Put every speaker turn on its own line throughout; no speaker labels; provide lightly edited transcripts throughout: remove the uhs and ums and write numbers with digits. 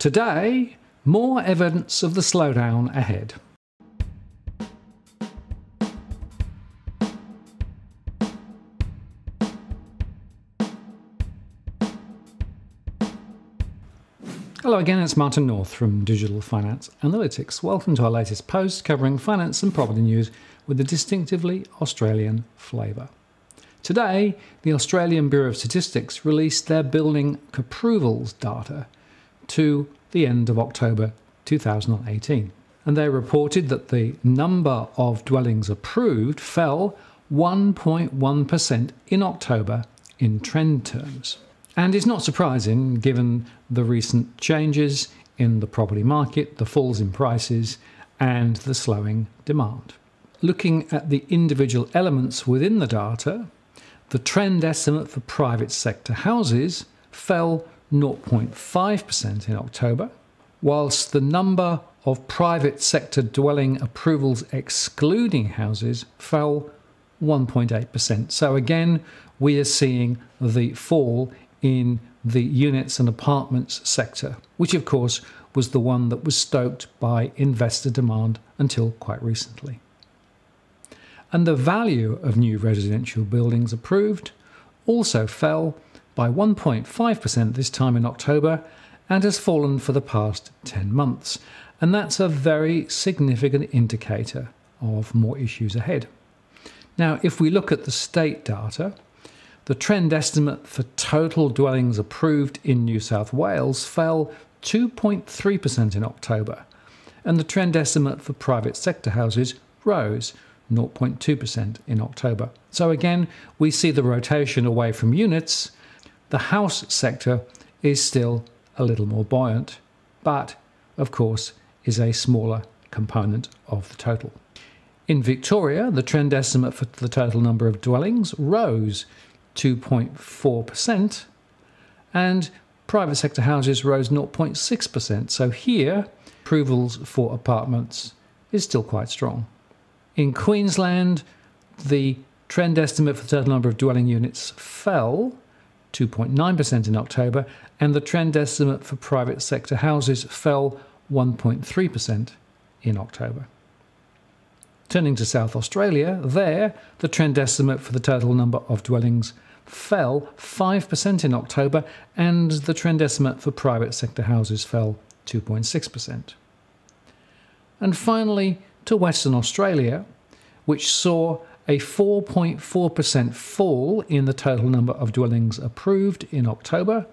Today, more evidence of the slowdown ahead. Hello again, it's Martin North from Digital Finance Analytics. Welcome to our latest post covering finance and property news with a distinctively Australian flavour. Today, the Australian Bureau of Statistics released their building approvals data to the end of October 2018. And they reported that the number of dwellings approved fell 1.1% in October in trend terms. And it's not surprising given the recent changes in the property market, the falls in prices, and the slowing demand. Looking at the individual elements within the data, the trend estimate for private sector houses fell 0.5% in October, whilst the number of private sector dwelling approvals excluding houses fell 1.8%. So again, we are seeing the fall in the units and apartments sector, which of course was the one that was stoked by investor demand until quite recently. And the value of new residential buildings approved also fell by 1.5% this time in October and has fallen for the past 10 months. And that's a very significant indicator of more issues ahead. Now, if we look at the state data, the trend estimate for total dwellings approved in New South Wales fell 2.3% in October, and the trend estimate for private sector houses rose 0.2% in October. So again, we see the rotation away from units. The house sector is still a little more buoyant, but of course is a smaller component of the total. In Victoria, the trend estimate for the total number of dwellings rose 2.4%, and private sector houses rose 0.6%. So here, approvals for apartments is still quite strong. In Queensland, the trend estimate for the total number of dwelling units fell 2.9% in October, and the trend estimate for private sector houses fell 1.3% in October. Turning to South Australia, there, the trend estimate for the total number of dwellings fell 5% in October, and the trend estimate for private sector houses fell 2.6%. And finally, to Western Australia, which saw a 4.4% fall in the total number of dwellings approved in October,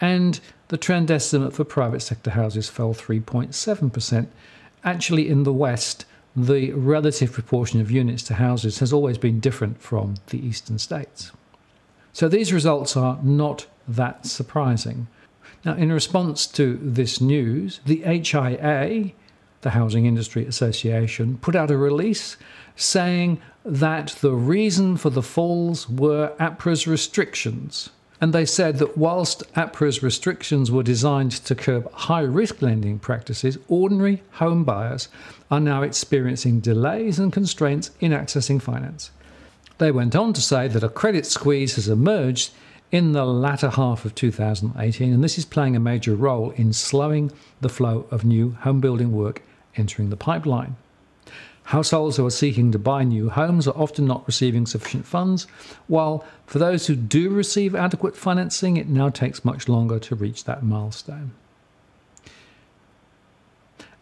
and the trend estimate for private sector houses fell 3.7%. Actually, in the West, the relative proportion of units to houses has always been different from the eastern states. So these results are not that surprising. Now, in response to this news, the HIA, the Housing Industry Association, put out a release saying that the reason for the falls were APRA's restrictions. And they said that whilst APRA's restrictions were designed to curb high-risk lending practices, ordinary home buyers are now experiencing delays and constraints in accessing finance. They went on to say that a credit squeeze has emerged in the latter half of 2018, and this is playing a major role in slowing the flow of new home building work entering the pipeline. Households who are seeking to buy new homes are often not receiving sufficient funds, while for those who do receive adequate financing, it now takes much longer to reach that milestone.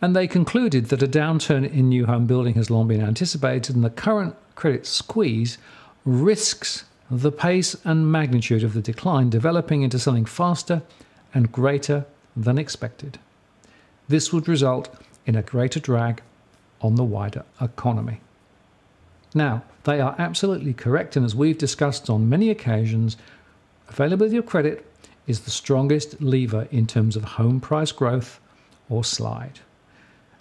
And they concluded that a downturn in new home building has long been anticipated, and the current credit squeeze risks the pace and magnitude of the decline developing into something faster and greater than expected. This would result in a greater drag on the wider economy. Now, they are absolutely correct, and as we've discussed on many occasions, availability of credit is the strongest lever in terms of home price growth or slide.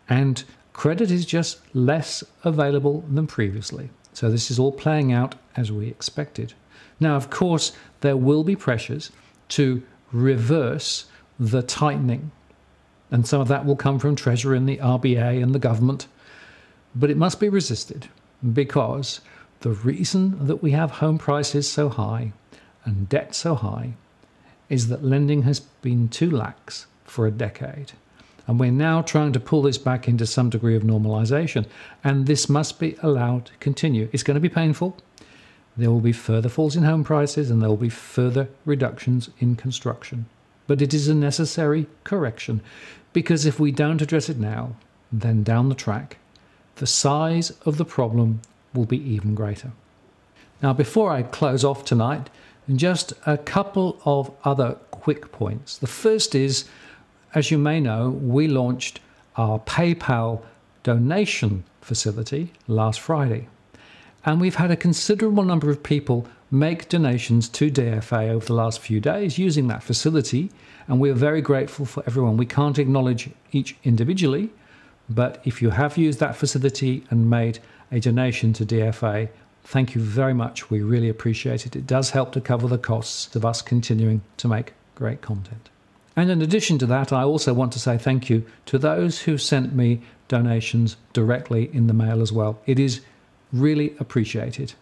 And credit is just less available than previously. So this is all playing out as we expected. Now, of course, there will be pressures to reverse the tightening, and some of that will come from Treasury and the RBA and the government. But it must be resisted, because the reason that we have home prices so high and debt so high is that lending has been too lax for a decade. And we're now trying to pull this back into some degree of normalization. And this must be allowed to continue. It's going to be painful. There will be further falls in home prices and there will be further reductions in construction. But it is a necessary correction, because if we don't address it now, then down the track, the size of the problem will be even greater. Now, before I close off tonight, just a couple of other quick points. The first is, as you may know, we launched our PayPal donation facility last Friday. And we've had a considerable number of people make donations to DFA over the last few days using that facility. And we are very grateful for everyone. We can't acknowledge each individually, but if you have used that facility and made a donation to DFA, thank you very much. We really appreciate it. It does help to cover the costs of us continuing to make great content. And in addition to that, I also want to say thank you to those who sent me donations directly in the mail as well. It is really appreciated.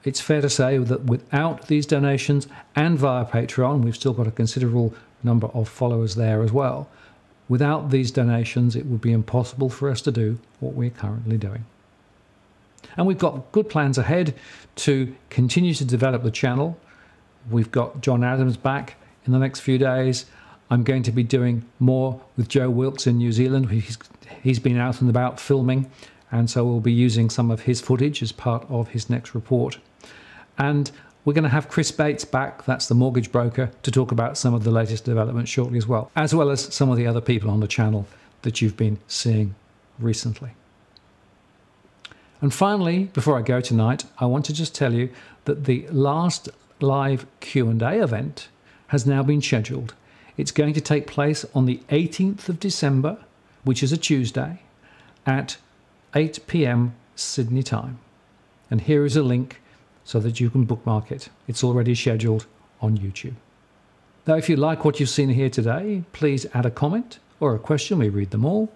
It's fair to say that without these donations and via Patreon, we've still got a considerable number of followers there as well. Without these donations, it would be impossible for us to do what we're currently doing. And we've got good plans ahead to continue to develop the channel. We've got John Adams back in the next few days. I'm going to be doing more with Joe Wilkes in New Zealand. He's been out and about filming, and so we'll be using some of his footage as part of his next report. And we're going to have Chris Bates back, that's the mortgage broker, to talk about some of the latest developments shortly as well as some of the other people on the channel that you've been seeing recently. And finally, before I go tonight, I want to just tell you that the last live Q&A event has now been scheduled. It's going to take place on the 18th of December, which is a Tuesday, at 8 p.m. Sydney time. And here is a link so that you can bookmark it. It's already scheduled on YouTube. Now, if you like what you've seen here today, please add a comment or a question. We read them all.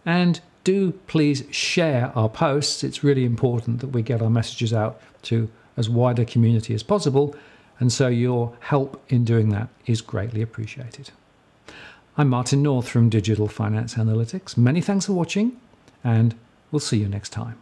And do please share our posts. It's really important that we get our messages out to as wide a community as possible. And so your help in doing that is greatly appreciated. I'm Martin North from Digital Finance Analytics. Many thanks for watching, and we'll see you next time.